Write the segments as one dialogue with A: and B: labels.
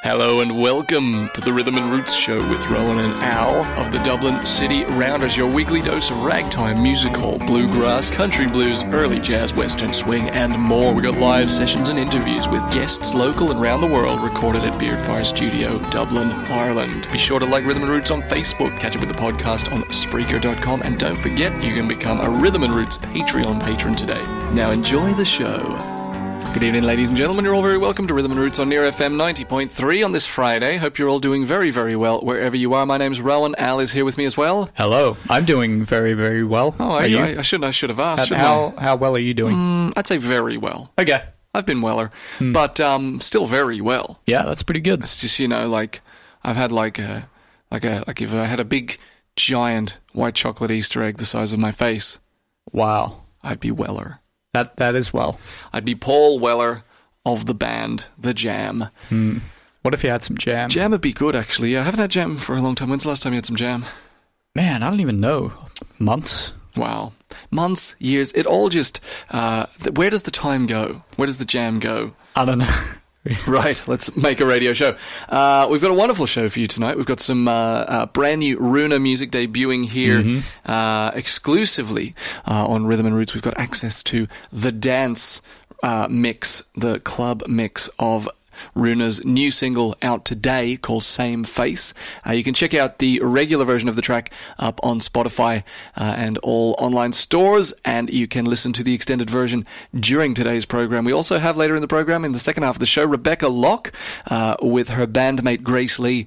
A: Hello and welcome to the Rhythm and Roots Show with Rohan and Al of the Dublin City Rounders, your weekly dose of ragtime, music hall, bluegrass, country blues, early jazz, western swing, and more. We got live sessions and interviews with guests local and around the world, recorded at Beardfire Studio, Dublin, Ireland. Be sure to like Rhythm and Roots on Facebook, catch up with the podcast on Spreaker.com, and don't forget you can become a Rhythm and Roots Patreon patron today. Now enjoy the show. Good evening, ladies and gentlemen. You're all very welcome to Rhythm and Roots on Near FM 90.3 on this Friday. Hope you're all doing very, very well wherever you are. My name's Rowan. Al is here with me as well.
B: Hello. I'm doing very, very well.
A: Oh, are you? I should have asked.
B: How well are you doing?
A: I'd say very well.
B: Okay.
A: I've been weller, but still very well.
B: Yeah, that's pretty good.
A: It's just, like I've had if I had a big, giant white chocolate Easter egg the size of my face.
B: Wow.
A: I'd be weller.
B: That is well.
A: I'd be Paul Weller of the band, The Jam.
B: What if you had some jam?
A: Jam would be good, actually. I haven't had jam for a long time. When's the last time you had some jam?
B: Man, I don't even know. Months?
A: Wow. Months, years. It all just... where does the time go? Where does the jam go?
B: I don't know.
A: Right, let's make a radio show. We've got a wonderful show for you tonight. We've got some brand new RUNAH music debuting here exclusively on Rhythm and Roots. We've got access to the dance mix, the club mix of RUNAH's new single out today called Same Face. You can check out the regular version of the track up on Spotify and all online stores, and you can listen to the extended version during today's program. We also have later in the program, in the second half of the show, Rebecca Locke with her bandmate Grace Lee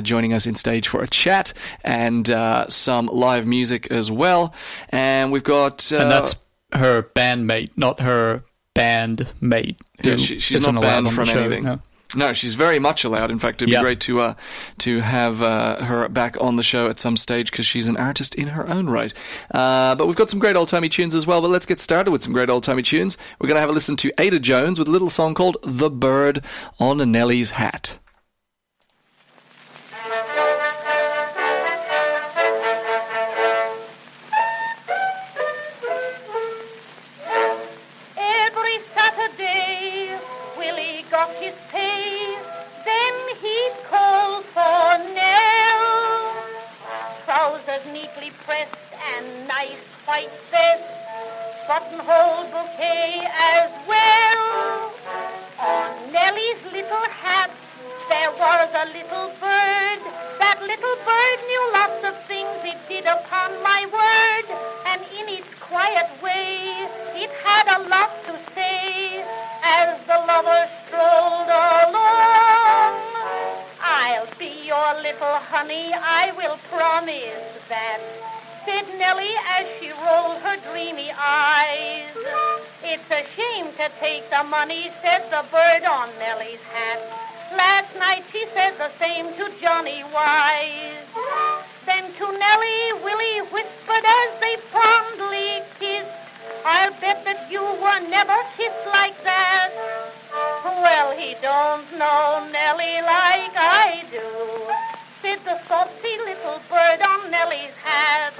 A: joining us in stage for a chat and some live music as well. And we've got...
B: and that's her bandmate, not her bandmate.
A: Yeah, she's not banned from anything. No, she's very much allowed. In fact, it'd be great to have her back on the show at some stage because she's an artist in her own right. But we've got some great old-timey tunes as well. But let's get started with some great old-timey tunes. We're going to have a listen to Ada Jones with a little song called The Bird on Nellie's Hat.
C: Buttonhole bouquet as well. On Nellie's little hat there was a little bird. That little bird knew lots of things, it did, upon my word. And in its quiet way it had a lot to say. As the lovers strolled along, I'll be your little honey, I will promise that, said Nellie as she rolled her dreamy eyes. It's a shame to take the money, said the bird on Nellie's hat. Last night she said the same to Johnny Wise. Then to Nellie, Willie whispered as they fondly kissed, I'll bet that you were never kissed like that. Well, he don't know Nellie like I do, said the saucy little bird on Nellie's hat.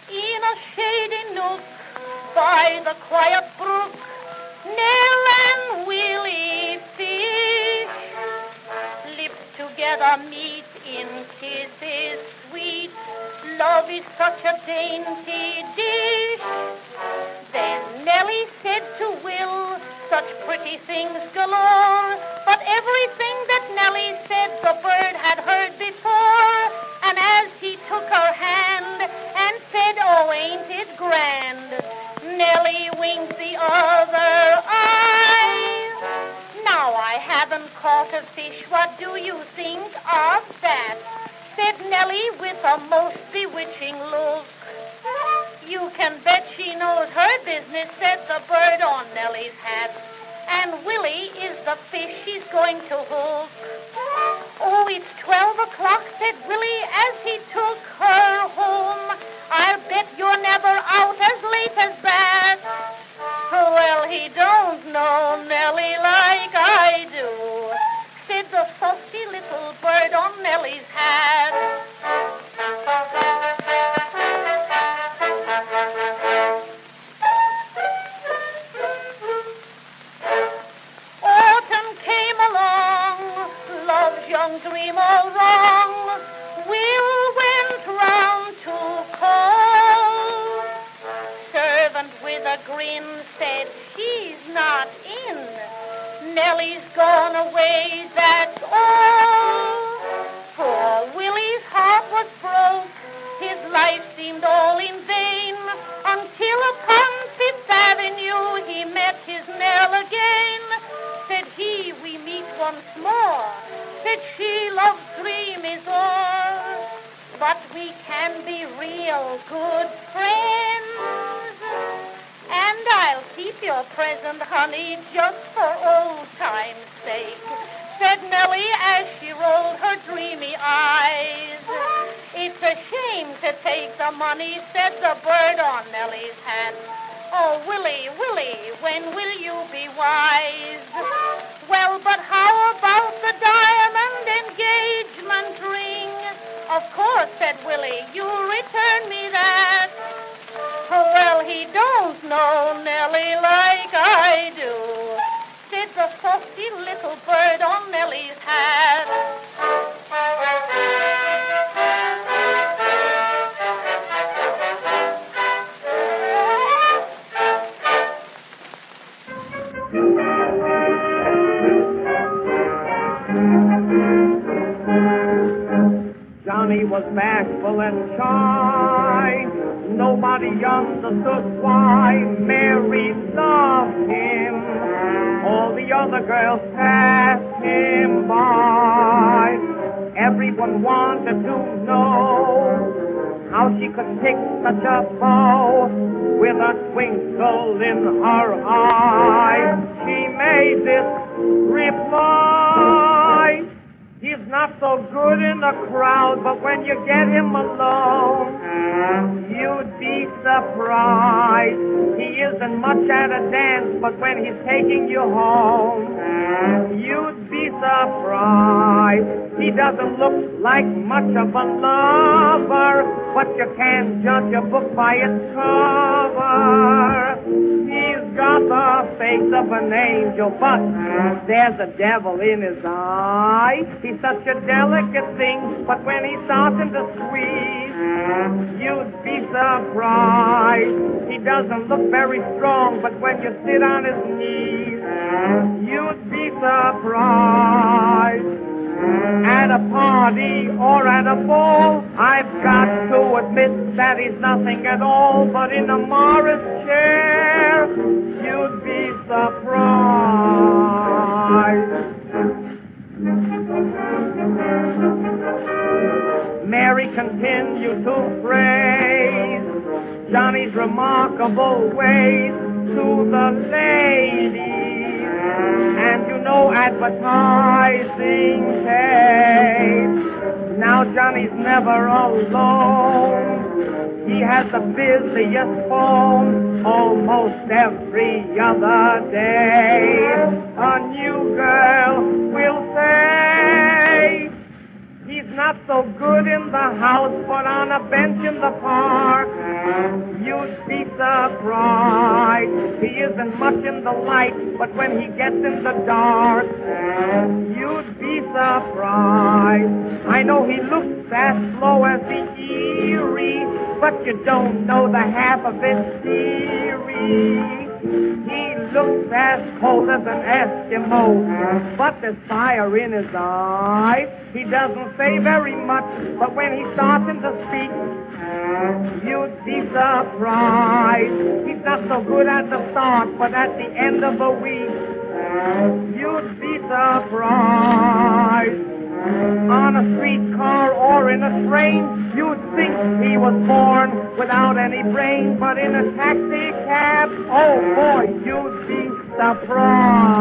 C: In a shady nook by the quiet brook, Nell and Willie fish. Lips together meet in kisses sweet. Love is such a dainty dish. Then Nellie said to Will, such pretty things galore. But everything that Nellie said the bird had heard before. And as he took her hand and said, oh, ain't it grand, Nellie winked the other eye. Now I haven't caught a fish, what do you think of that? Said Nellie with a most bewitching look. You can bet she knows her business, said the bird on Nellie's hat. And Willie is the fish she's going to hook. Oh, it's 12 o'clock, said Willie as he took her home. I'll bet you're never out as late as that. Well, he don't know Nellie like I do, said the saucy little bird on Nellie's hat. away, that's all. Poor Willie's heart was broke. His life seemed all in vain, until upon Fifth Avenue he met his Nell again. Said he, we meet once more. Said she, love's dream is o'er. But we can be real good friends. And I'll keep your present, honey, just for old time's sake, said Nellie as she rolled her dreamy eyes. It's a shame to take the money, said the bird on Nellie's hat. Oh, Willie, Willie, when will you be wise? Well, but how about the diamond engagement ring? Of course, said Willie, you'll return me that. Well, he don't know Nellie like I do, said the saucy little bird on Nellie's hat.
D: Johnny was bashful and shy. Nobody understood why. Mary loved him. All the other girls passed him by. Everyone wanted to know how she could pick such a bow with a twinkle in her eye. She made this reply: he's not so good in the crowd, but when you get him alone, you'd be surprised. He isn't much at a dance, but when he's taking you home, you'd be surprised. He doesn't look like much of a lover, but you can't judge a book by its cover. He's got the face of an angel, but there's a devil in his eye. He's such a delicate thing, but when he starts to squeeze, you'd be surprised. He doesn't look very strong, but when you sit on his knees, you'd be surprised. At a party or at a ball, I've got to admit that he's nothing at all, but in a Morris chair, you'd be surprised. Mary continued to praise Johnny's remarkable ways to the ladies. And you know advertising pays. Now Johnny's never alone. He has the busiest phone almost every other day. A new girl will say he's not so good in the house, but on a bench in the park, you'd be surprised. He isn't much in the light, but when he gets in the dark, you'd be surprised. I know he looks as slow as the Erie, but you don't know the half of its theory. He looks as cold as an Eskimo, but there's fire in his eyes. He doesn't say very much, but when he starts to speak, you'd be surprised. He's not so good at the start, but at the end of the week, you'd be surprised. On a streetcar or in a train, you'd think he was born without any brain, but in a taxi cab, oh boy, you'd be surprised.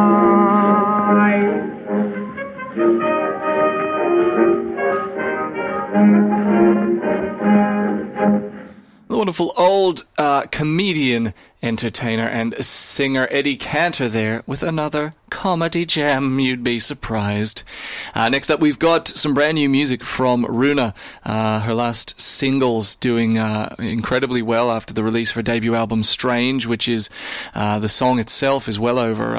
A: The wonderful old comedian, entertainer, and singer Eddie Cantor there with another comedy gem. You'd be surprised. Next up, we've got some brand new music from RUNAH. Her last single's doing incredibly well after the release of her debut album, Strange, which is the song itself is well over...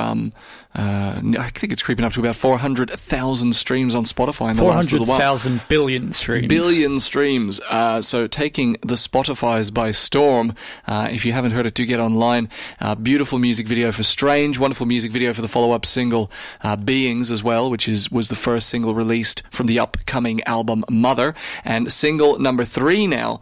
A: I think it's creeping up to about 400,000 streams on Spotify in the last little while.
B: 400,000 billion streams.
A: Billion streams. So taking the Spotifys by storm. If you haven't heard it, do get online online. Beautiful music video for Strange, wonderful music video for the follow-up single Beings as well, which was the first single released from the upcoming album Mother. And single number 3 now,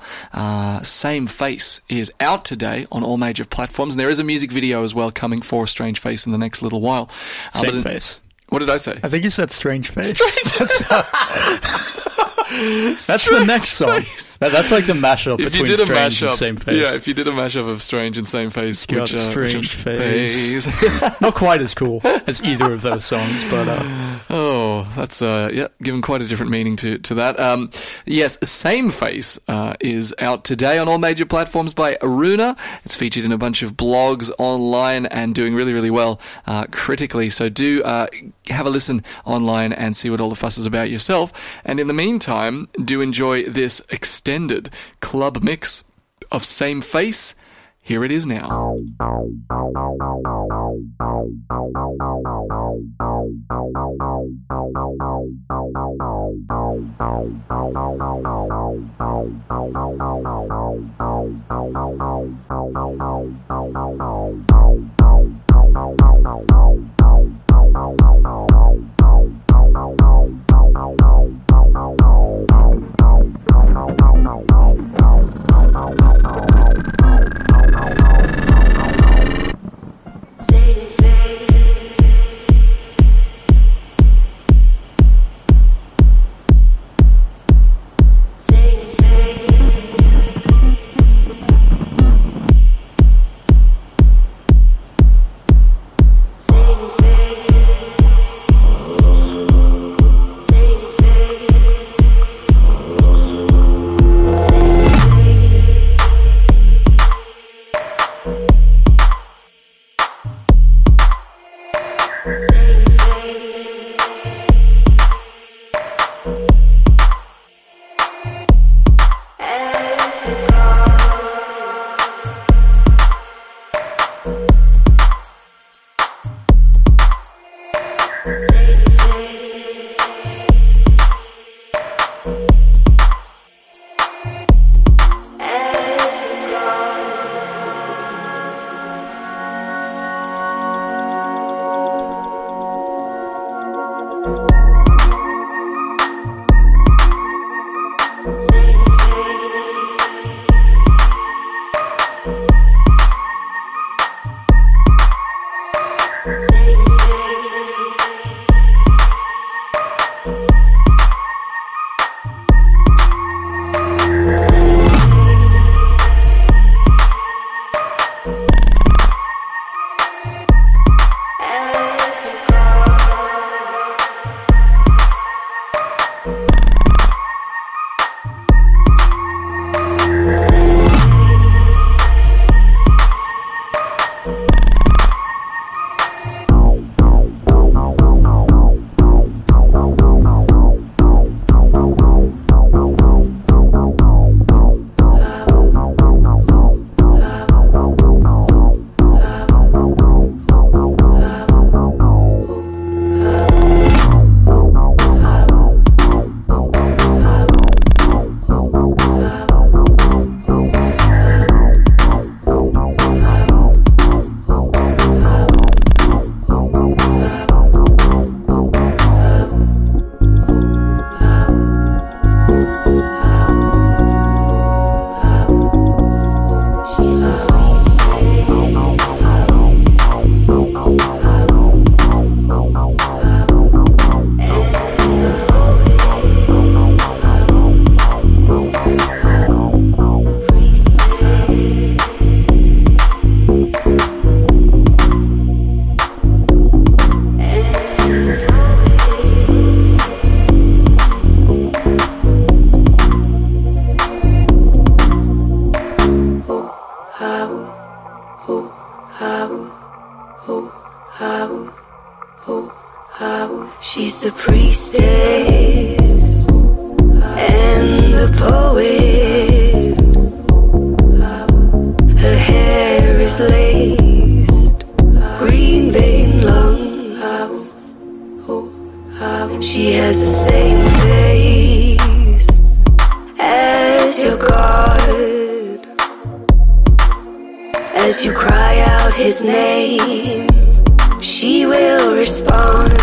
A: Same Face, is out today on all major platforms. And there is a music video as well coming for Strange Face in the next little while.
B: Same Face.
A: What did I say?
B: I think you said Strange Face.
A: Strange
B: That's the next song. That's like the mashup
A: if
B: between Strange and Same Face.
A: Yeah, if you did a mashup of Strange and Same Face,
B: Strange Face. Not quite as cool as either of those songs, but
A: that's given quite a different meaning to that. Yes, Same Face is out today on all major platforms by RUNAH. It's featured in a bunch of blogs online and doing really, really well critically. So do have a listen online and see what all the fuss is about yourself. And in the meantime, do enjoy this extended club mix of Same Face. Here it is now.
E: She's the priestess and the poet. Her hair is laced, green veined lungs. She has the same face as your God, As you cry out his name, she will respond.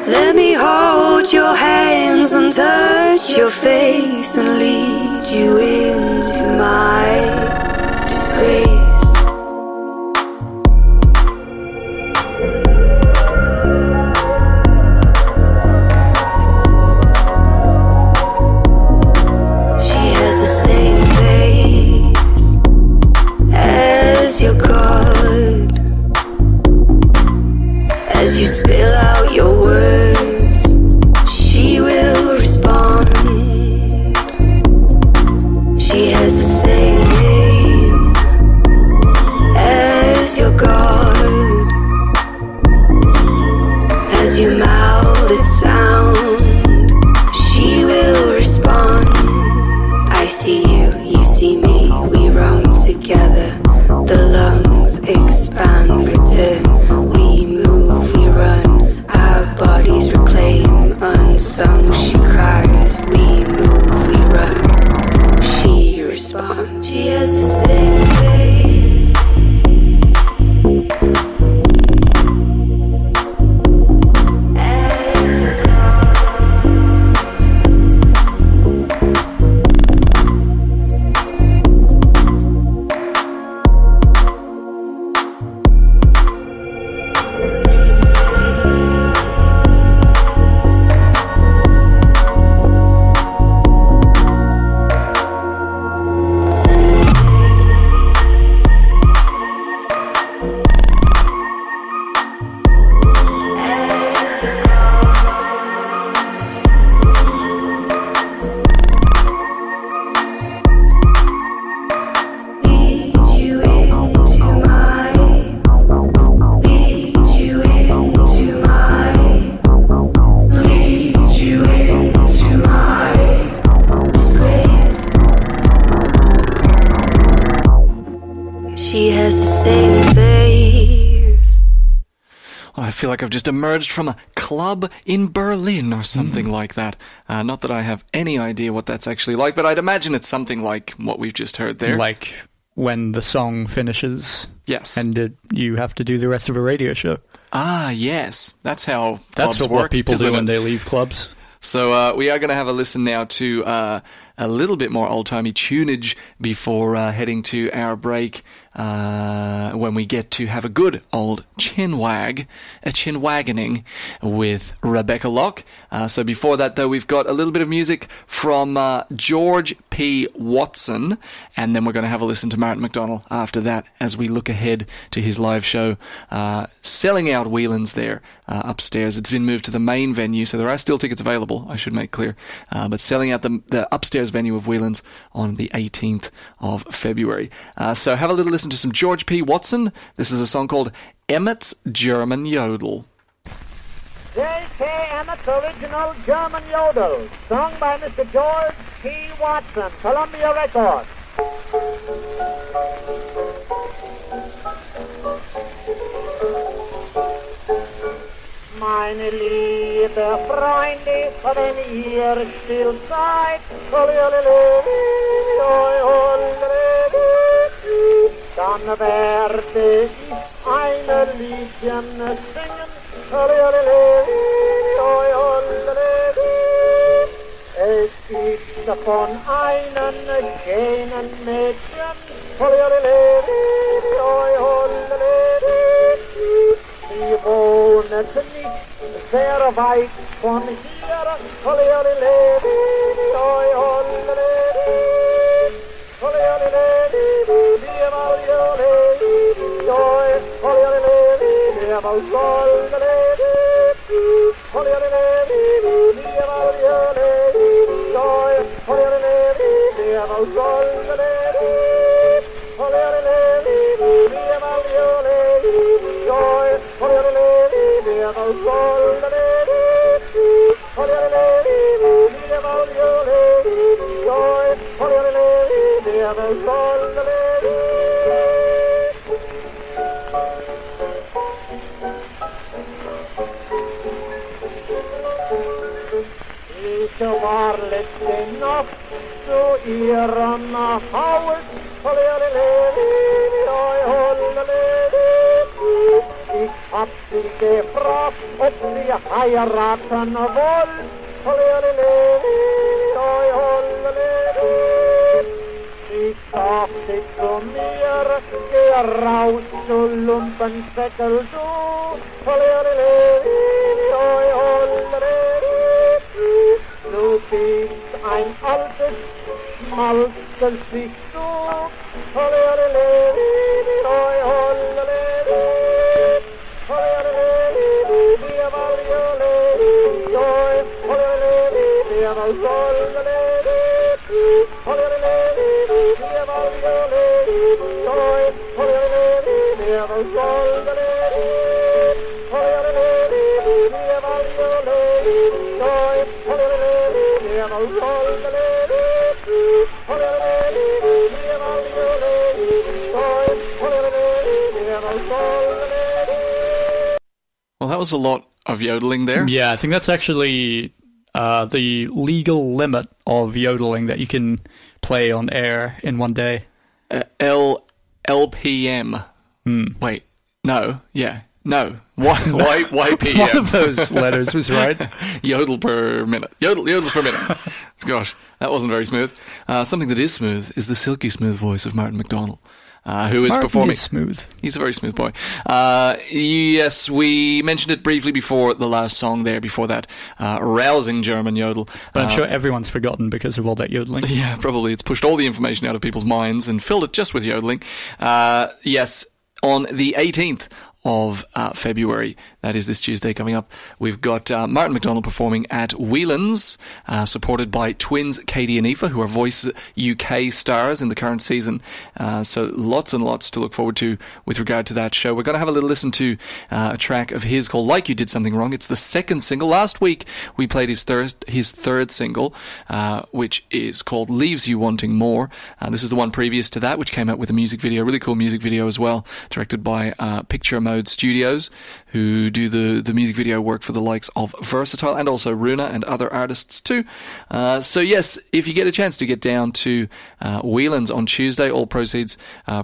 E: Let me hold your hands and touch your face and lead you into my disgrace. Your God, as you spill out your words, she will respond. She has the same name as your God. As you mouth its sound, she will respond. I see you, you see me, we roam together. The lungs expand, return. We move, we run. Our bodies reclaim, unsung. She cries. We move, we run. She responds. She has the same face. As your
A: feel like I've just emerged from a club in Berlin or something like that. Not that I have any idea what that's actually like, but I'd imagine it's something like what we've just heard there.
B: Like when the song finishes.
A: Yes.
B: And you have to do the rest of a radio show.
A: Ah, yes. That's how clubs
B: That's
A: work,
B: what people do when
A: it?
B: they leave clubs.
A: So we are going to have a listen now to a little bit more old-timey tunage before heading to our break when we get to have a good old chinwag, a chinwagoning with Rebecca Locke. So before that, though, we've got a little bit of music from George P. Watson, and then we're going to have a listen to Martin McDonald after that as we look ahead to his live show, selling out Whelan's there upstairs. It's been moved to the main venue, so there are still tickets available, I should make clear, but selling out the upstairs venue of Whelan's on the 18th of February. So have a little listen to some George P. Watson. This is a song called Emmett's German Yodel.
D: J.K. Emmett's original German Yodel, sung by Mr. George P. Watson, Columbia Records. Meine liebe Freunde, wenn ihr still seid, dann werde ich ein Liedchen singen. Es ist von einem schönen Mädchen, sie wohnt nicht sehr weit von hier, Ich war letzte Nacht zu ihrem Haus Ich hab sie gefragt, ob sie heiraten wollen. Sie sagte zu mir, geh raus, du Lumpensäckel, du. Du bist ein altes Schmalzgesicht, du.
A: Well, that was a lot of yodeling there.
B: Yeah, I think that's actually the legal limit of yodeling that you can play on air in one day.
A: LPM. Wait, no, yeah, no. YPM.
B: One of those letters was right.
A: Yodel per minute. Yodels per minute. Gosh, that wasn't very smooth. Something that is smooth is the silky smooth voice of Martin McDonald. Who is
B: Martin
A: performing?
B: Is smooth.
A: He's a very smooth boy. Yes, we mentioned it briefly before the last song there, before that rousing German yodel.
B: But I'm sure everyone's forgotten because of all that yodeling.
A: Yeah, probably. It's pushed all the information out of people's minds and filled it just with yodeling. Yes, on the 18th of February, that is this Tuesday coming up, we've got Martin McDonald performing at Whelan's, supported by twins Katie and Aoife, who are Voice UK stars in the current season. So lots and lots to look forward to with regard to that show. We're going to have a little listen to a track of his called Like You Did Something Wrong. It's the second single. Last week we played his third single, which is called Leaves You Wanting More. This is the one previous to that, which came out with a music video, really cool music video as well, directed by Picture Mode Studios, who do the music video work for the likes of Versatile and also RUNAH and other artists too. So yes, if you get a chance to get down to Whelan's on Tuesday, all proceeds,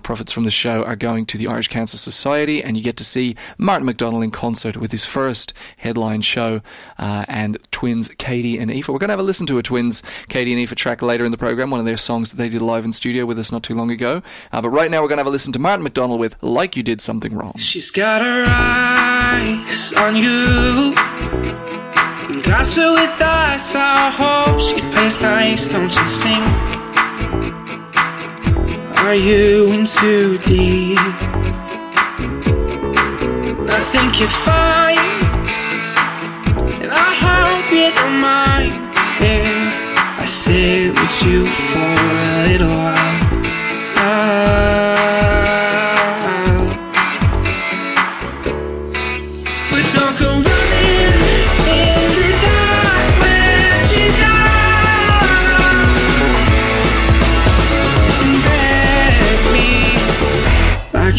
A: profits from the show are going to the Irish Cancer Society, and you get to see Martin McDonald in concert with his first headline show, and twins Katie and Aoife. We're going to have a listen to a twins Katie and Aoife track later in the programme, one of their songs that they did live in studio with us not too long ago. But right now we're going to have a listen to Martin McDonald with Like You Did Something Wrong.
F: She's got her eyes on you, and glass filled with ice. I hope she plays nice, don't you think? Are you in too deep? I think you're fine, and I hope you don't mind if I sit with you for a little while.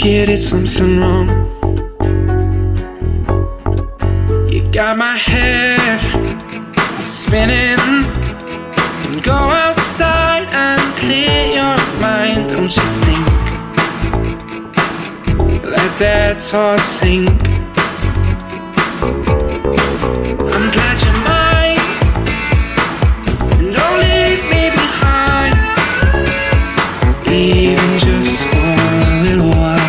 F: You did something wrong. You got my head spinning, and go outside and clear your mind, don't you think? Let that thought sink. I'm glad you're mine, and don't leave me behind, even just for a little while.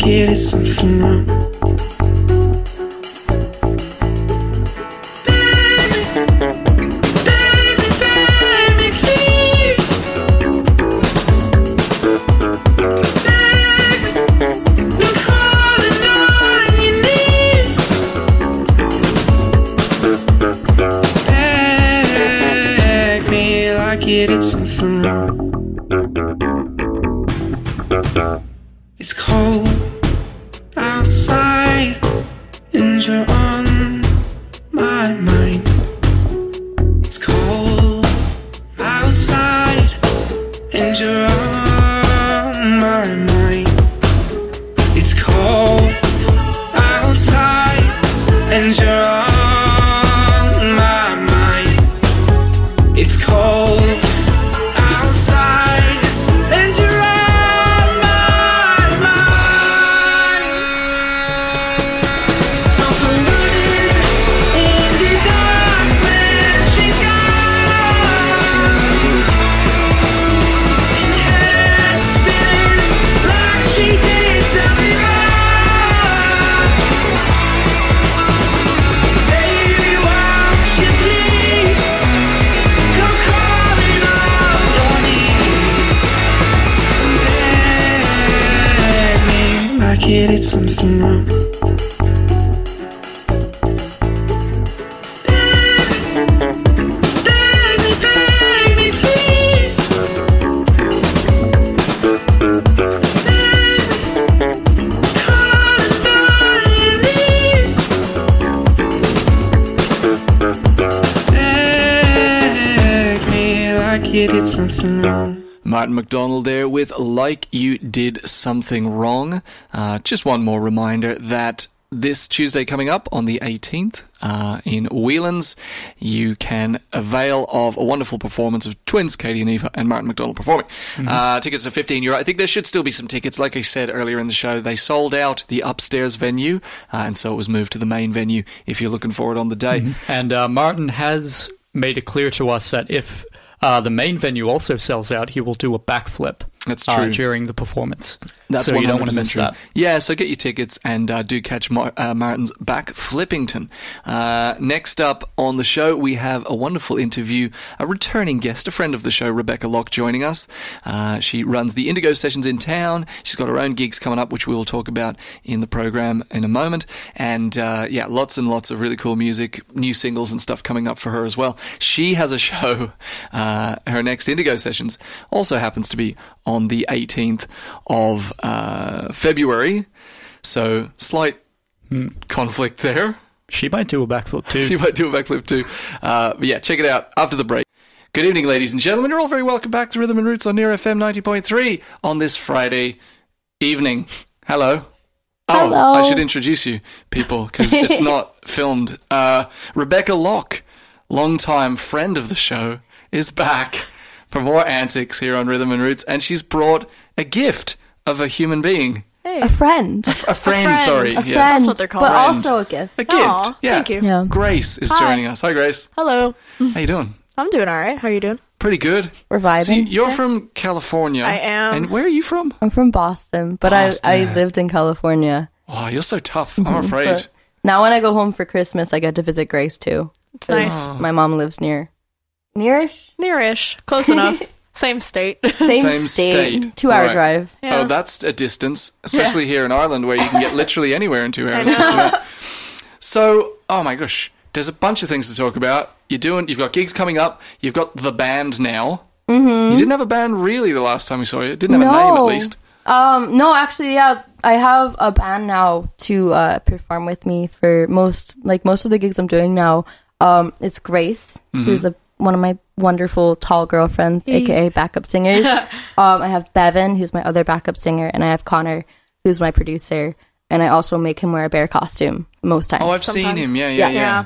F: It is something wrong. Baby, baby, baby, please. Baby, you're calling on your knees. Beg me like like you did something wrong. It's cold outside and you're on my mind. It's cold outside and you're on my mind. It's cold outside and you're on my mind. It's cold outside and you're on my mind. Don't go running in the dark when she's gone. And head spin like she did something wrong. Baby, won't you please come crawling on your knees and beg me like you did something wrong. Beg me, please. Crawling down your knees. Beg me like you did something wrong.
A: Martin McDonald there with Like You Did Something Wrong. Just one more reminder that this Tuesday coming up on the 18th in Whelan's, you can avail of a wonderful performance of twins Katie and Eva and Martin McDonald performing. Tickets are €15. I think there should still be some tickets. Like I said earlier in the show, they sold out the upstairs venue, and so it was moved to the main venue if you're looking for it on the day.
B: And Martin has made it clear to us that if the main venue also sells out, he will do a backflip.
A: That's true.
B: During the performance.
A: That's
B: so you don't want to miss
A: true.
B: that.
A: Yeah, so get your tickets and do catch Martin's Back Flippington. Next up on the show, we have a wonderful interview, a returning guest, a friend of the show, Rebecca Locke, joining us. She runs the Indigo Sessions in town. She's got her own gigs coming up, which we will talk about in the program in a moment. And yeah, lots and lots of really cool music, new singles and stuff coming up for her as well. She has a show, her next Indigo Sessions also happens to be on the 18th of February, so slight conflict there.
B: She might do a backflip too.
A: But yeah, check it out after the break. Good evening, ladies and gentlemen. You're all very welcome back to Rhythm and Roots on Near FM 90.3 on this Friday evening. Hello.
G: Hello.
A: Oh, I should introduce you, people, because it's not filmed. Rebecca Locke, longtime friend of the show, is back for more antics here on Rhythm and Roots, and she's brought a gift of a human being.
G: Hey. A friend.
A: A friend, sorry.
G: A friend.
A: Yes.
G: That's what they're called. But also a gift.
A: A gift,
H: Aww,
A: yeah.
H: Thank you.
G: Yeah.
A: Grace is joining us. Hi, Grace.
H: Hello.
A: How you doing?
H: I'm doing all right. How are you doing?
A: Pretty good.
G: We're vibing.
A: So you're from California.
H: I am.
A: And where are you from?
G: I'm from Boston, but I lived in California.
A: Wow, you're so tough. I'm afraid.
G: So now when I go home for Christmas, I get to visit Grace too.
H: It's nice.
G: My mom lives nearish?
H: Nearish. Close enough. Same state.
G: Same state. 2-hour
A: Right.
G: drive.
H: Yeah.
A: Oh, that's a distance, especially here in Ireland where you can get literally anywhere in 2 hours.
H: I know.
A: Just about. So, oh my gosh, there's a bunch of things to talk about. You've got gigs coming up. You've got the band now. You didn't have a band really the last time we saw you. Didn't have a name at least.
G: No, actually, yeah, I have a band now to perform with me for most of the gigs I'm doing now. It's Grace, who's one of my wonderful tall girlfriends, aka backup singers. I have Bevan, who's my other backup singer, and I have Connor, who's my producer, and I also make him wear a bear costume most times.
A: Oh, I've seen him. Yeah.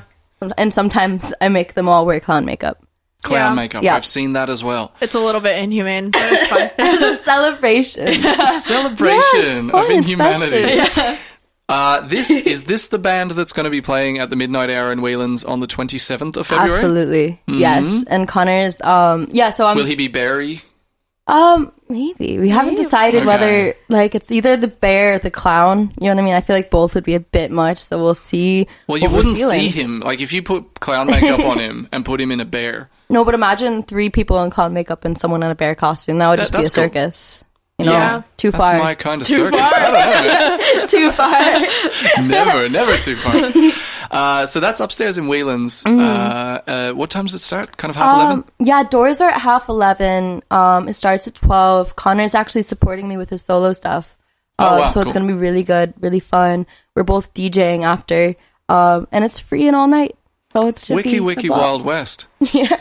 G: And sometimes I make them all wear clown makeup.
A: Clown makeup.
G: Yeah.
A: I've seen that as well.
H: It's a little bit inhumane, but it's fine.
G: It's a celebration.
A: It's a celebration
G: it's fun,
A: of inhumanity.
G: it's festive.
A: Is this the band that's going to be playing at the midnight hour in Whelan's on the 27th of February?
G: Absolutely. Yes. And Connor's so I'm
A: Will he be Barry?
G: maybe. We haven't decided whether it's either the bear or the clown. You know what I mean? I feel like both would be a bit much, so we'll see.
A: Well, you wouldn't see him. Like if you put clown makeup on him and put him in a bear.
G: No, but imagine 3 people in clown makeup and someone in a bear costume. That would just be a circus. You know, too far.
A: That's my kind of circus. I don't know.
G: Too far.
A: Never too far. So that's upstairs in Whelan's. What time does it start? Kind of 11:30?
G: Yeah, doors are at 11:30. It starts at 12. Connor's actually supporting me with his solo stuff.
A: Wow,
G: so it's
A: cool.
G: going to be really good, really fun. We're both DJing after. And it's free and all night. So it's
A: Wiki Wild West.
G: Yeah.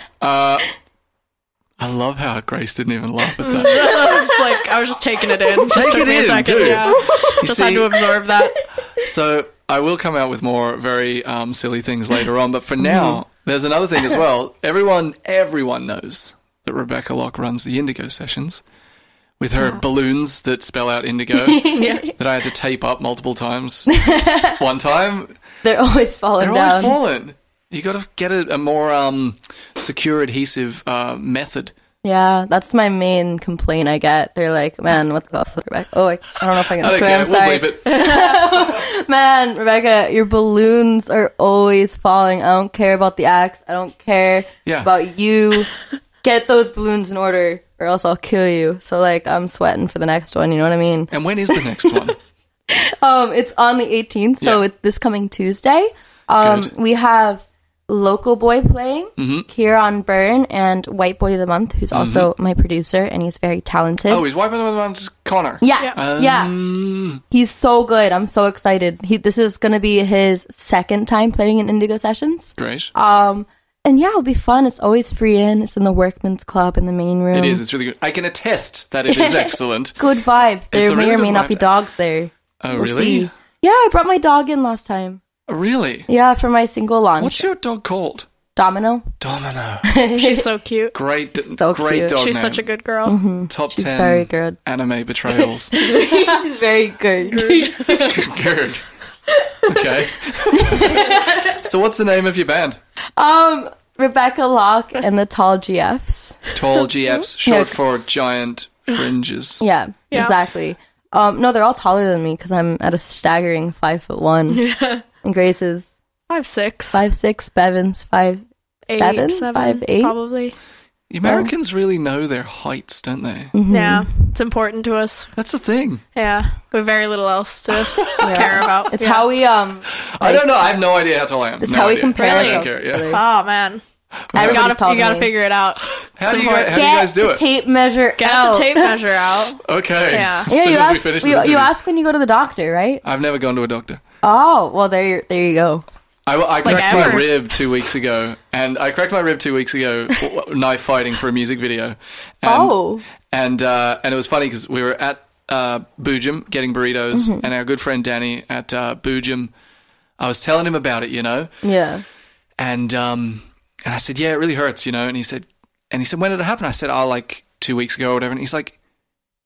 A: I love how Grace didn't even laugh at that.
H: I was just taking it in. Just
A: Take
H: took
A: it
H: me a
A: in,
H: second.
A: dude.
H: Yeah. Just had to absorb that.
A: So I will come out with more very silly things later on, but for now, there's another thing as well. Everyone knows that Rebecca Locke runs the Indigo sessions with her balloons that spell out indigo that I had to tape up multiple times. One time,
G: They're always falling down.
A: always falling. You got to get a more secure adhesive method.
G: Yeah, that's my main complaint I get. They're like, man, what the fuck, Rebecca? Oh, I don't know if I can
A: I don't
G: swear,
A: care.
G: I'm sorry.
A: We'll leave it.
G: Man, Rebecca, your balloons are always falling. I don't care about the acts. I don't care about you. Get those balloons in order or else I'll kill you. So, like, I'm sweating for the next one, you know what I mean?
A: And when is the next one?
G: It's on the 18th, so it's this coming Tuesday.
A: Good.
G: We have Local Boy playing here on Burn and White Boy of the Month, who's also my producer, and he's very talented.
A: Oh, he's wiping them around Connor.
G: Yeah. He's so good. I'm so excited. This is going to be his second time playing in Indigo Sessions.
A: Great.
G: And yeah, it'll be fun. It's always free in. It's in the Workman's Club in the main room.
A: It is. It's really good. I can attest that it is excellent.
G: Good vibes. There may
A: really
G: or may
A: good
G: not
A: vibe
G: be
A: there.
G: dogs there.
A: Oh,
G: We'll
A: really?
G: see. Yeah, I brought my dog in last time.
A: Really?
G: Yeah, for my single launch.
A: What's your dog called?
G: Domino.
A: Domino.
H: She's so cute.
A: Great
G: So
A: great
G: cute.
A: dog
H: She's
A: name.
H: such a good girl.
A: Top
G: She's
A: 10
G: very good.
A: anime betrayals.
G: She's very good.
A: Good. Okay. So what's the name of your band?
G: Rebecca Locke and the Tall GFs.
A: Tall GFs, short for Giant Fringes.
G: Yeah,
H: Yeah.
G: exactly. No, they're all taller than me because I'm at a staggering 5'1".
H: Yeah.
G: And Grace is
H: 5'6".
G: 5'6". Bevan's 5'7",
H: 7,
G: 5'8".
H: probably.
A: The Americans really know their heights, don't they?
H: Yeah, it's important to us.
A: That's the thing.
H: Yeah, we have very little else to care about.
G: It's how we
A: I don't know. I have no idea how tall I am.
G: It's
A: No
G: how we
A: idea.
G: compare
A: I don't
G: ourselves.
A: care,
G: to
A: yeah.
G: each other.
H: Oh man,
G: Everybody's
H: you
G: taller
H: gotta
G: than me.
H: figure it out.
A: How do you guys do
G: the
A: it?
G: tape measure
H: Get
G: out.
H: the tape measure out.
A: Okay.
H: Yeah.
A: As
G: Yeah,
A: soon
G: you
A: as we
G: ask,
A: finish
G: you,
A: this
G: you
A: interview.
G: ask when you go to the doctor, right?
A: I've never gone to a doctor.
G: Oh, well, there you go.
A: I cracked my
H: ever.
A: rib 2 weeks ago, and knife fighting for a music video. And, and it was funny because we were at Boojum getting burritos, and our good friend Danny at Boojum, I was telling him about it, you know,
G: Yeah.
A: and I said, yeah, it really hurts, you know, and he said, when did it happen? I said, like 2 weeks ago or whatever, and he's like,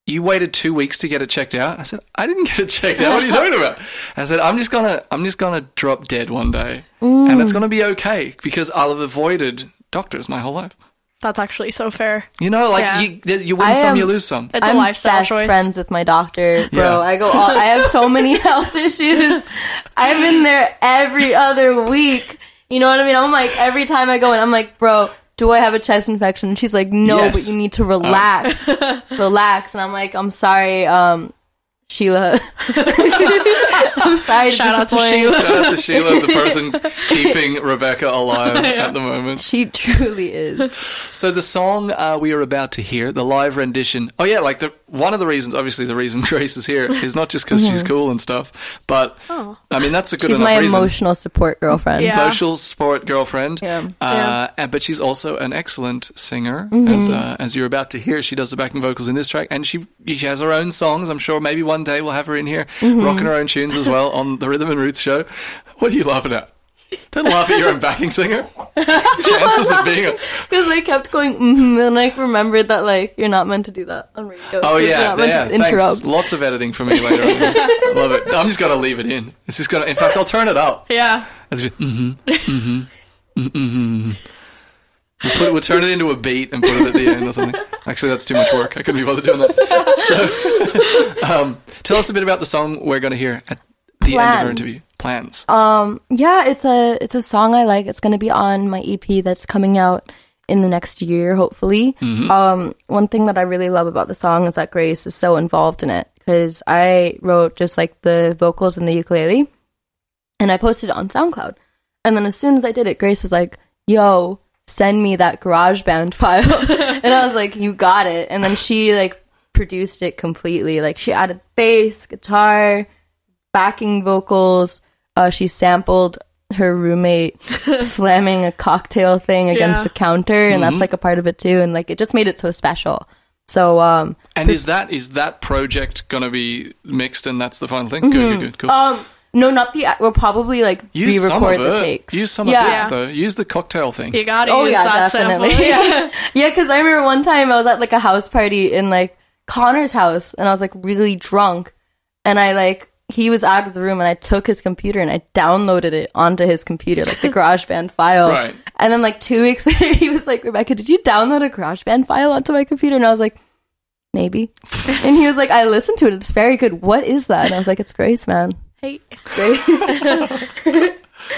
A: you waited 2 weeks to get it checked out? I said, I didn't get it checked out. What are you talking about? I said, I'm just gonna drop dead one day, and it's gonna be okay because I'll have avoided doctors my whole life.
H: That's actually so fair.
A: You know, like
H: Yeah.
A: you win some, you lose some.
H: It's
G: I'm
H: a lifestyle
G: best
H: choice.
G: friends with my doctor, bro.
A: Yeah.
G: I have so many health issues. I'm in there every other week. You know what I mean? I'm like, every time I go in, I'm like, bro, do I have a chest infection? And she's like, no,
A: Yes.
G: but you need to relax. Relax. And I'm like, I'm sorry, Sheila. I'm sorry to
H: Shout out to
G: disappoint.
H: Sheila.
A: Shout out to Sheila, the person keeping Rebecca alive at the moment.
G: She truly is.
A: So the song we are about to hear, the live rendition. Oh yeah, like one of the reasons, obviously the reason Grace is here is not just because she's cool and stuff, but I mean that's a good
G: She's
A: enough
G: my
A: reason.
G: emotional support girlfriend.
H: Yeah.
A: Social sport girlfriend.
G: Yeah.
A: But she's also an excellent singer, as you're about to hear. She does the backing vocals in this track, and she has her own songs. I'm sure maybe one day we'll have her in here rocking her own tunes as well on the Rhythm and Roots show. What are you laughing at? Don't laugh at your own backing singer. Chances of being a...
G: Because I kept going, and I remembered that, like, you're not meant to do that on radio.
A: Oh
G: 'Cause you're
A: yeah,
G: not meant
A: yeah.
G: to interrupt.
A: Thanks. Lots of editing for me later on. I love it. I'm just gonna leave it in. It's just gonna. In fact, I'll turn it up.
H: Yeah.
A: It's just, We'll turn it into a beat and put it at the end or something. Actually, that's too much work. I couldn't be bothered doing that. So, tell us a bit about the song we're going to hear at the end of our interview. Plans.
G: Yeah, it's a song I like. It's going to be on my EP that's coming out in the next year, hopefully. One thing that I really love about the song is that Grace is so involved in it because I wrote just like the vocals and the ukulele, and I posted it on SoundCloud. And then as soon as I did it, Grace was like, yo, send me that GarageBand file. And I was like, you got it. And then she like produced it completely. Like she added bass, guitar, backing vocals. She sampled her roommate slamming a cocktail thing against the counter, and that's like a part of it too. And like it just made it so special. So
A: and is that project gonna be mixed and that's the final thing? Good, cool.
G: No, not the. We'll probably like
A: use
G: re-record the takes.
A: Use some of it though. Use the cocktail thing.
H: You gotta use that
G: definitely.
H: sample.
G: Yeah, because I remember one time I was at like a house party in like Connor's house, and I was like really drunk, and he was out of the room, and I took his computer and I downloaded it onto his computer, like the GarageBand file.
A: Right.
G: And then like 2 weeks later, he was like, Rebecca, did you download a GarageBand file onto my computer? And I was like, maybe. And he was like, I listened to it. It's very good. What is that? And I was like, it's Grace, man.
H: Hey.
G: Grace.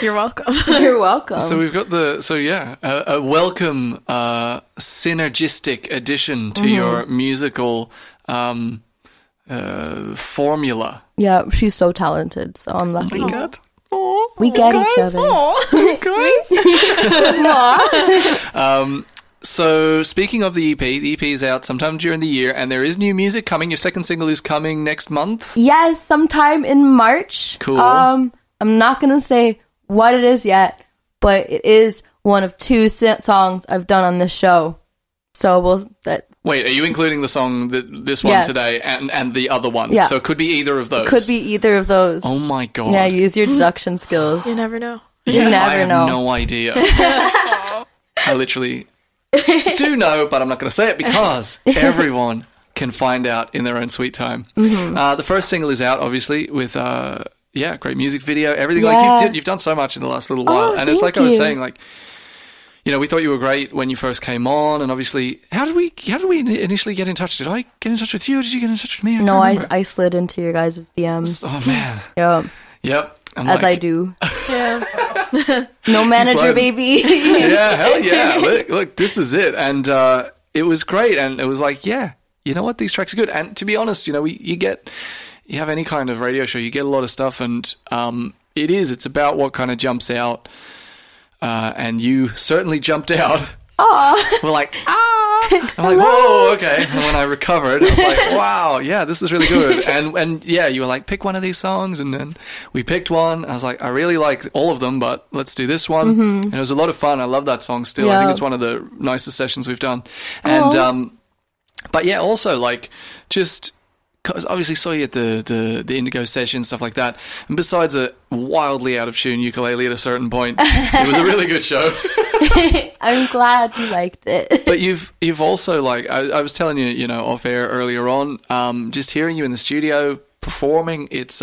H: You're welcome.
G: You're welcome.
A: So we've got a welcome synergistic addition to your musical formula.
G: Yeah, she's so talented, so I'm lucky.
A: Oh my God.
G: We get each other.
A: So speaking of the EP is out sometime during the year, and there is new music coming. Your second single is coming next month?
G: Yes, sometime in March.
A: Cool.
G: I'm not going to say what it is yet, but it is one of 2 songs I've done on this show. So
A: Wait, are you including the song, this one today, and the other one?
G: Yeah.
A: So it could be either of those?
G: Could be either of those.
A: Oh my God.
G: Yeah, use your deduction skills.
H: You never know.
G: You never know.
A: I have no idea. I literally do know, but I'm not going to say it because everyone can find out in their own sweet time. The first single is out, obviously, with great music video, everything. Like you've done so much in the last little while, and it's like I was saying, like, you know, we thought you were great when you first came on, and obviously, how did we initially get in touch? Did I get in touch with you? Or did you get in touch with me?
G: I slid into your guys' DMs.
A: Oh man.
G: Yeah.
A: Yep.
G: As I do.
H: Yeah.
G: No manager, baby.
A: Yeah, hell yeah. Look, this is it. And it was great. And it was like, yeah, you know what? These tracks are good. And to be honest, you know, you have any kind of radio show, you get a lot of stuff. And it's about what kind of jumps out. And you certainly jumped out.
G: Aww.
A: We're like, I'm like, whoa, okay. And when I recovered, I was like, wow, yeah, this is really good. And yeah, you were like, pick one of these songs. And then we picked one. I was like, I really like all of them, but let's do this one. And it was a lot of fun. I love that song still.
G: Yeah.
A: I think it's one of the nicest sessions we've done. And, but yeah, also like just, cause obviously saw you at the Indigo session, stuff like that. And besides a wildly out of tune ukulele at a certain point, it was a really good show.
G: I'm glad you liked it.
A: But you've also, like, I was telling you, you know, off air earlier on, just hearing you in the studio performing, it's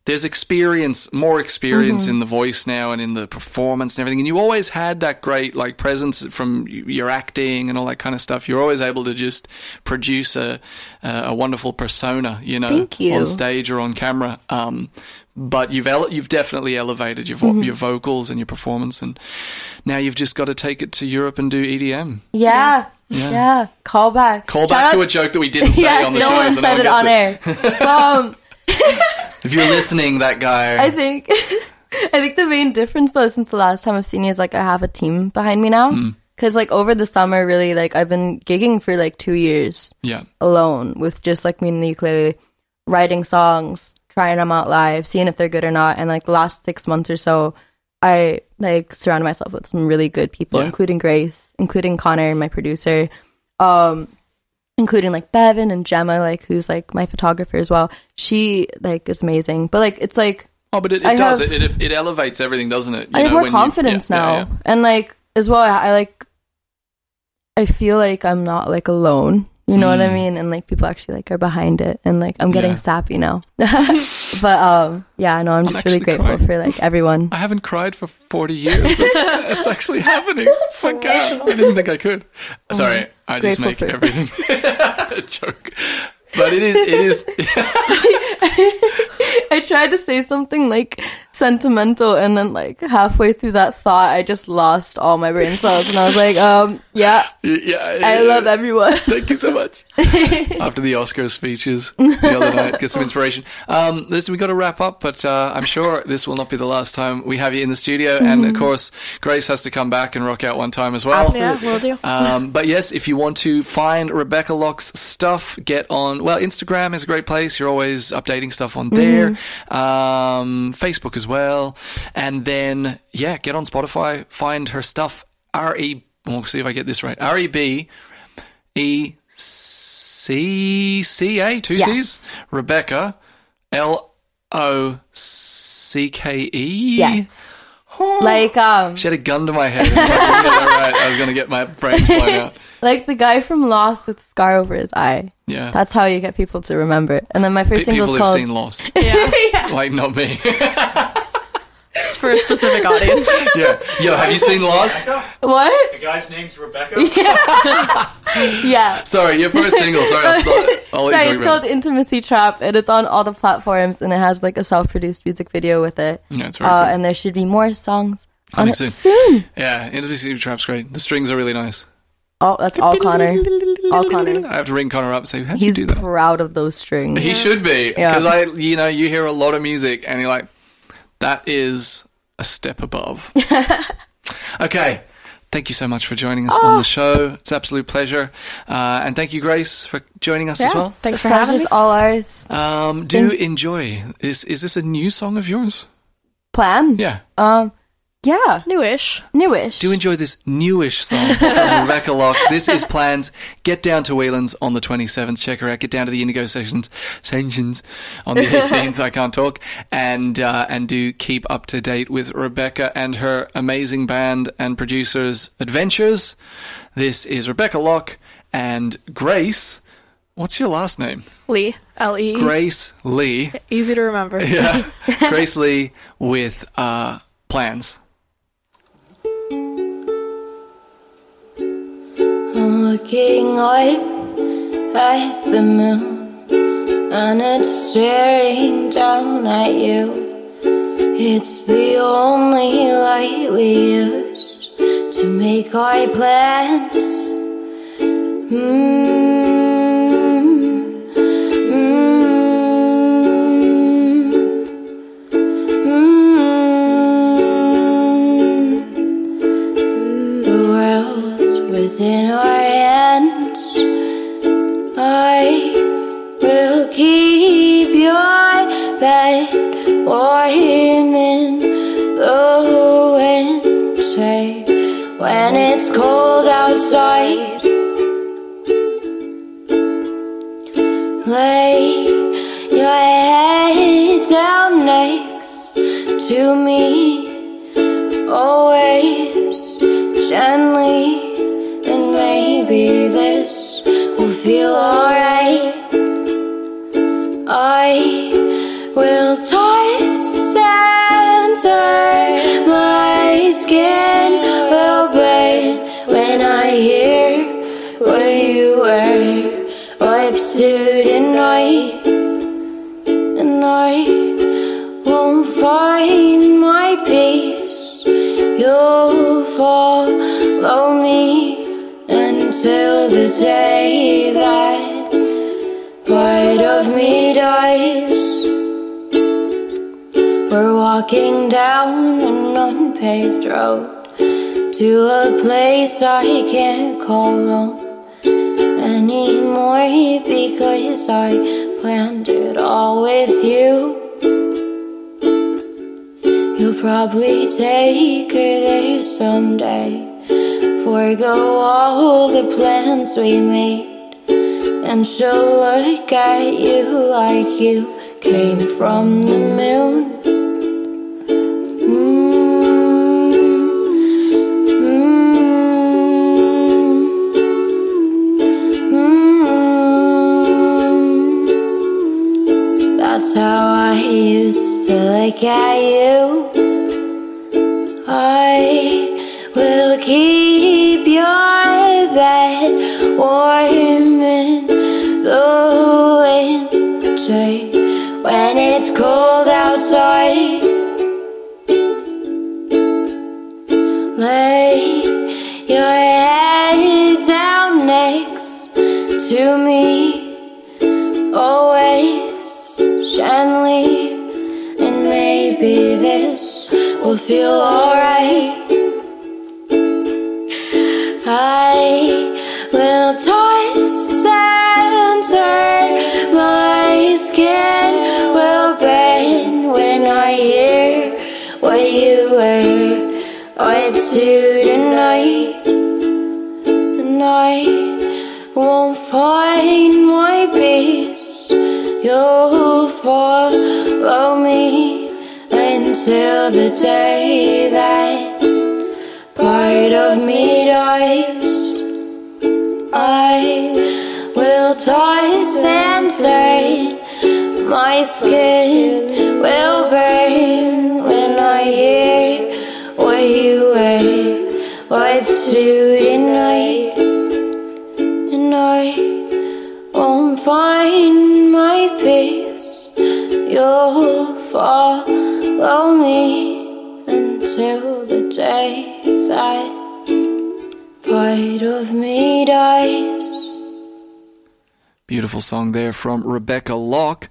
A: there's more experience in the voice now and in the performance and everything. And you always had that great, like, presence from your acting and all that kind of stuff. You're always able to just produce a wonderful persona, you know,
G: Thank you.
A: on stage or on camera. But you've definitely elevated your vocals and your performance, and now you've just got to take it to Europe and do EDM.
G: Yeah. Call back
A: To a joke that we didn't say on the show.
G: No one
A: so
G: said it on air.
A: If you're listening, that guy.
G: I think the main difference though, since the last time I've seen you, is like I have a team behind me now. Because like over the summer, really, like I've been gigging for like 2 years.
A: Yeah.
G: Alone with just like me and the ukulele, writing songs, trying them out live, seeing if they're good or not. And like the last 6 months or so, I like surrounded myself with some really good people, including Grace, including Connor, my producer, including like Bevan and Gemma, like who's like my photographer as well. She like is amazing, but like it's like
A: but it elevates everything, doesn't it?
G: I have more confidence now, and like as well, I feel like I'm not like alone. You know what I mean? And like people actually like are behind it, and like I'm getting sappy now. But yeah, no, I'm just really grateful for like everyone.
A: I haven't cried for 40 years. It's actually happening. Oh my God. I didn't think I could. Sorry, I just make everything a joke. But it is.
G: I tried to say something like sentimental, and then like halfway through that thought, I just lost all my brain cells, and I was like, Yeah.
A: Yeah,
G: I love everyone.
A: Thank you so much. After the Oscar speeches the other night, get some inspiration. Listen, we got to wrap up, but I'm sure this will not be the last time we have you in the studio. And of course, Grace has to come back and rock out one time as well.
H: Yeah, will do.
A: But yes, if you want to find Rebecca Locke's stuff, get on. Well, Instagram is a great place. You're always updating stuff on there. Facebook as well, and then get on Spotify. Find her stuff. We'll see if I get this right. REBECCA, 2 C's. Rebecca, LOCKE.
G: Yes.
A: Oh.
G: Like
A: She had a gun to my head. If I didn't get that right, I was going to get my brains blown out.
G: like the guy from Lost with the scar over his eye.
A: Yeah.
G: That's how you get people to remember it. And then my first single
A: People
G: is
A: who've
G: called
A: seen Lost.
H: Yeah.
A: Like, not me.
H: It's for a specific audience.
A: Yeah. Yo, have you seen Lost?
G: What?
I: The guy's name's Rebecca.
G: Yeah.
A: Sorry, your first single. Sorry, I'll let you
G: Sorry,
A: talk
G: it's
A: about
G: called
A: it.
G: Intimacy Trap, and it's on all the platforms, and it has like a self-produced music video with it.
A: Yeah, it's very cool.
G: And there should be more songs on
A: Coming
G: it
A: soon.
G: soon.
A: Yeah, Intimacy Trap's great. The strings are really nice.
G: Oh, that's all Connor. All Connor.
A: I have to ring Connor up and say, how do you
G: He's
A: do that?
G: proud of those strings.
A: He should be.
G: Yeah.
A: Because you hear a lot of music and you're like, that is a step above. Okay. Thank you so much for joining us on the show. It's an absolute pleasure. And thank you, Grace, for joining us as well.
H: Thanks for having
G: Pleasure's
H: me.
G: all ours.
A: Do enjoy. Is this a new song of yours?
G: Plans?
A: Yeah.
G: Yeah.
H: Newish.
G: Newish.
A: Do enjoy this newish song from Rebecca Locke. This is Plans. Get down to Whelan's on the 27th. Check her out. Get down to the Indigo Sessions on the 18th. I can't talk. And do keep up to date with Rebecca and her amazing band and producers' adventures. This is Rebecca Locke and Grace. What's your last name?
H: Lee. L-E.
A: Grace Lee.
H: Easy to remember.
A: Yeah. Grace Lee with Plans.
E: Looking up at the moon, and it's staring down at you. It's the only light we used to make our plans. The world within our hands. I will keep your bed warm in the winter when it's cold outside. Lay your head down next to me, always gently, and maybe this will feel alright. I will toss and turn, my skin will burn when I hear what you were up to tonight. And I won't find my peace. You'll follow me until the day that part of me dies. We're walking down an unpaved road to a place I can't call home anymore, because I planned it all with you. You'll probably take her there someday, forgo all the plans we made, and she'll look at you like you came from the moon. That's how I used to look at you. I will keep your bed warm in the winter when it's cold outside. Lay your head feel alright. I will toss and turn, my skin will burn when I hear what you were up to tonight. And I won't find my peace, you'll follow me until the day that part of me dies. I will toss and turn, my skin will burn when I hear what you were up to tonight. And I won't find my peace, you'll follow me until the day that part of me dies.
A: Beautiful song there from Rebecca Locke.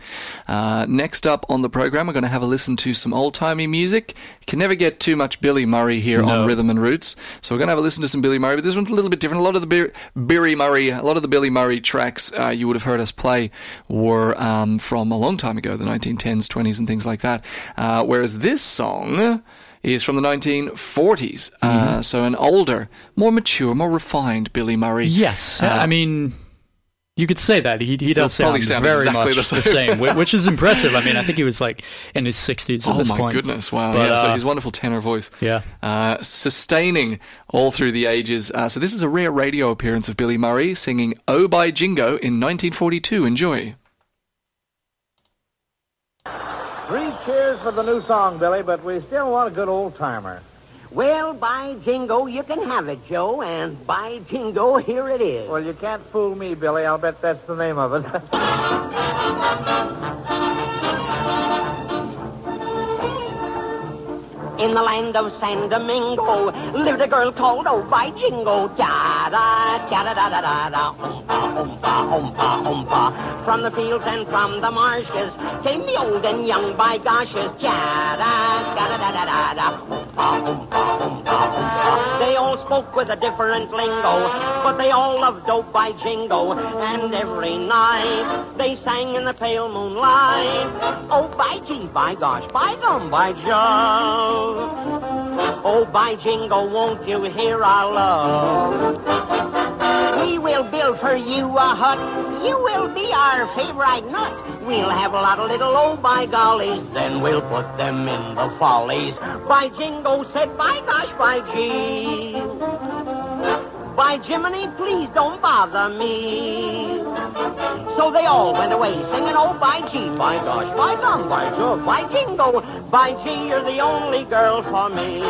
A: Next up on the program, we're going to have a listen to some old-timey music. You can never get too much Billy Murray here on Rhythm and Roots, so we're going to have a listen to some Billy Murray, but this one's a little bit different. A lot of the Billy Murray tracks you would have heard us play were from a long time ago, the 1910s, 20s, and things like that. Whereas this song is from the 1940s, so an older, more mature, more refined Billy Murray.
B: Yes, I mean, you could say that. He does sound very
A: exactly
B: much the same, which is impressive. I mean, I think he was like in his 60s at this point.
A: Oh my goodness, wow.
B: But,
A: yeah, so his wonderful tenor voice.
B: Yeah.
A: Sustaining all through the ages. So this is a rare radio appearance of Billy Murray singing Oh by Jingo in 1942. Enjoy.
I: 3 cheers for the new song, Billy, but we still want a good old-timer.
J: Well, by jingo, you can have it, Joe, and by jingo, here it is.
I: Well, you can't fool me, Billy. I'll bet that's the name of it.
J: In the land of San Domingo lived a girl called Oh by Jingo. Da-da, da-da-da-da-da, oompa, oompa, oompa. From the fields and from the marshes came the old and young by goshes. Da-da, da-da-da-da-da, oompa, oompa, oompa, oompa. They all spoke with a different lingo, but they all loved Oh by Jingo. And every night they sang in the pale moonlight. Oh by gee, by gosh, by gum, by Joe. Oh, by jingo, won't you hear our love? We will build for you a hut. You will be our favorite nut. We'll have a lot of little oh by gollies, then we'll put them in the follies. By jingo said, by gosh, by gee. By Jiminy, please don't bother me. So they all went away singing, oh, by gee, by gosh, by gum, by Joe, by jingo, by gee, you're the only girl for me.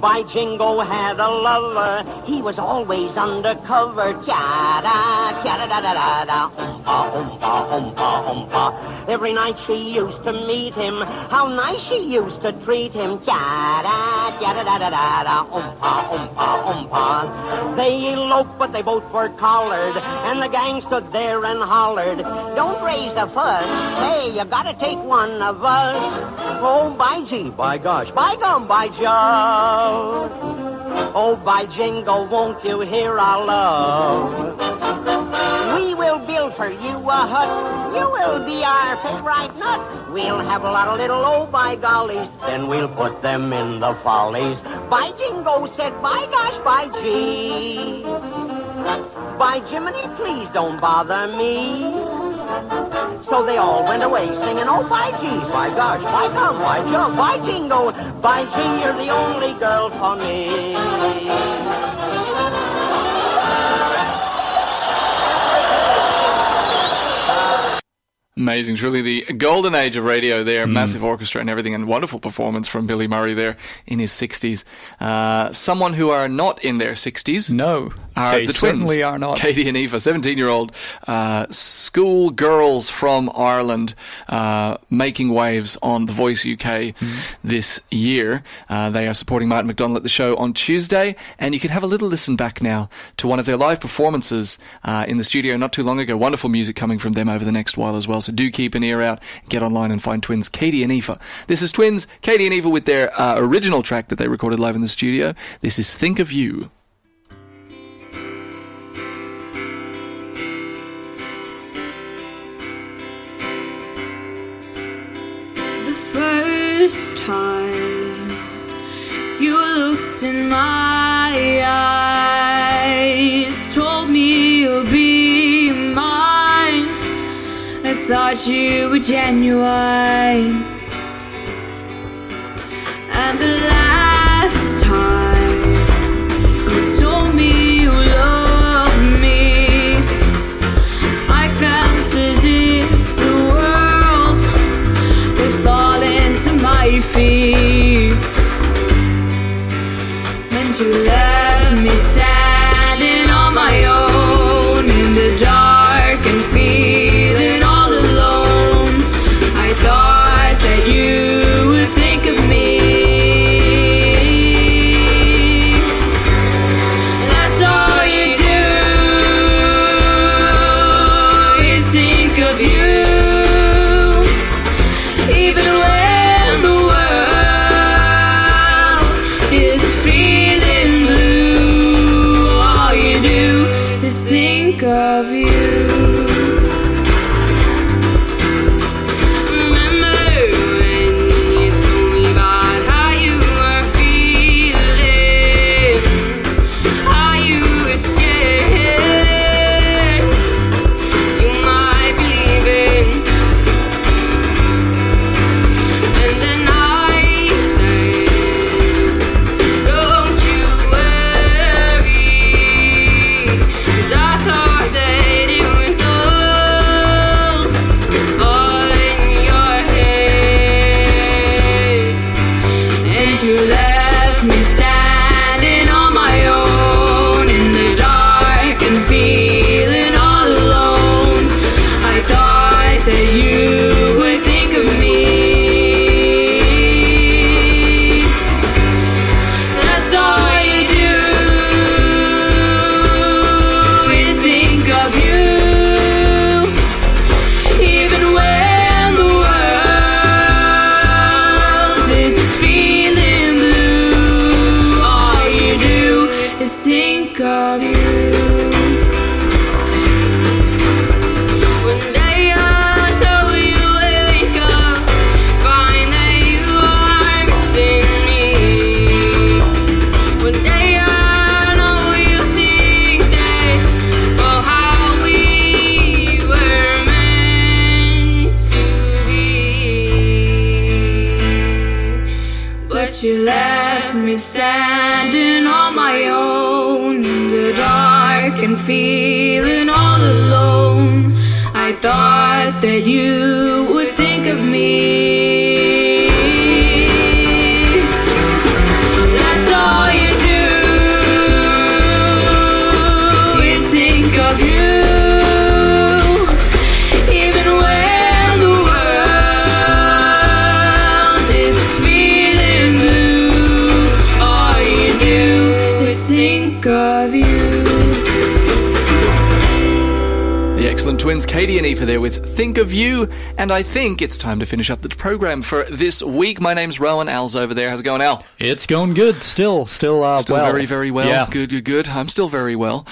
J: By Jingo had a lover, he was always undercover. Cha-da, cha-da-da-da-da-da, oompa, oompa, oompa. Every night she used to meet him, how nice she used to treat him. Cha-da, cha-da-da-da-da-da, oompa, oompa, oompa. They eloped, but they both were collared, and the gang stood there and hollered, don't raise a fuss, hey, you gotta take one of us. Oh, by gee, by gosh, by gum, by Joe. Oh, by jingo, won't you hear our love? We will build for you a hut. You will be our favorite nut. We'll have a lot of little oh by gollies, then we'll put them in the follies. By jingo said, by gosh, by gee. By Jiminy, please don't bother me. So they all went away singing, oh, by gee, by gosh, by gum, by Joe, by jingo, by gee, you're the only girl for me.
A: Amazing. Truly the golden age of radio there. Massive orchestra and everything, and wonderful performance from Billy Murray there in his 60s. Someone who are not in their 60s.
B: No,
A: are
B: they
A: the twins.
B: certainly are not.
A: Katie and Aoife, 17-year-old school girls from Ireland, making waves on The Voice UK this year. They are supporting Martin McDonald at the show on Tuesday, and you can have a little listen back now to one of their live performances in the studio not too long ago. Wonderful music coming from them over the next while as well. So do keep an ear out, get online and find twins Katie and Aoife. This is twins Katie and Aoife with their original track that they recorded live in the studio. This is Think of You.
E: The first time you looked in my eyes, told me you'll be mine. I thought you were genuine. And the last time you told me you loved me, I felt as if the world was falling to my feet. And you left me standing on my own in the dark and feeling all alone. I thought that you would think of me. That's all you do, is think of you. Even when the world is feeling blue, all you do is think of you. Remember when you told me about how you were feeling, how you were scared you might be leaving. And then I said, don't you worry, 'cause I thought that it was all in your head. And you left me standing on my own in the dark and feeling all alone. I thought that you would think of me. That's all you do, is think of you. Even when the world is feeling blue, all you do is think of you. One day I know you wake up, find that you are missing me. One day I know you think that, oh, how we were meant to be. But you left me standing on my own in the dark and feeling all alone. I thought that you would think of me. That's all you do, is think of you. Even when the world is feeling blue, all you do is think of you.
A: The excellent twins Katie and Aoife there with Think of You. And I think it's time to finish up the program for this week. My name's Rohan. Al's over there. How's it going, Al?
B: It's going good. Still well.
A: Very, very well.
B: Yeah.
A: Good. I'm still very well.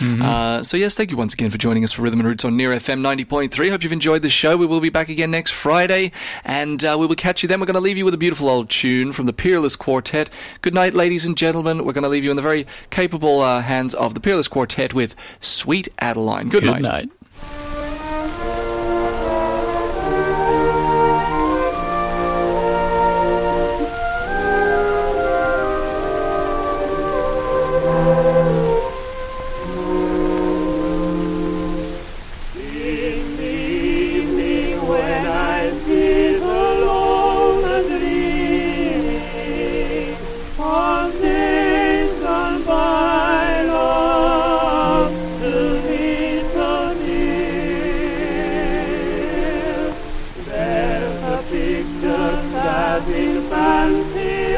A: So yes, thank you once again for joining us for Rhythm and Roots on Near FM 90.3. Hope you've enjoyed the show. We will be back again next Friday, and we will catch you then. We're going to leave you with a beautiful old tune from the Peerless Quartet. Good night, ladies and gentlemen. We're going to leave you in the very capable hands of the Peerless Quartet with Sweet Adeline. Good night.
B: Good night.
D: In the evening when
F: fancy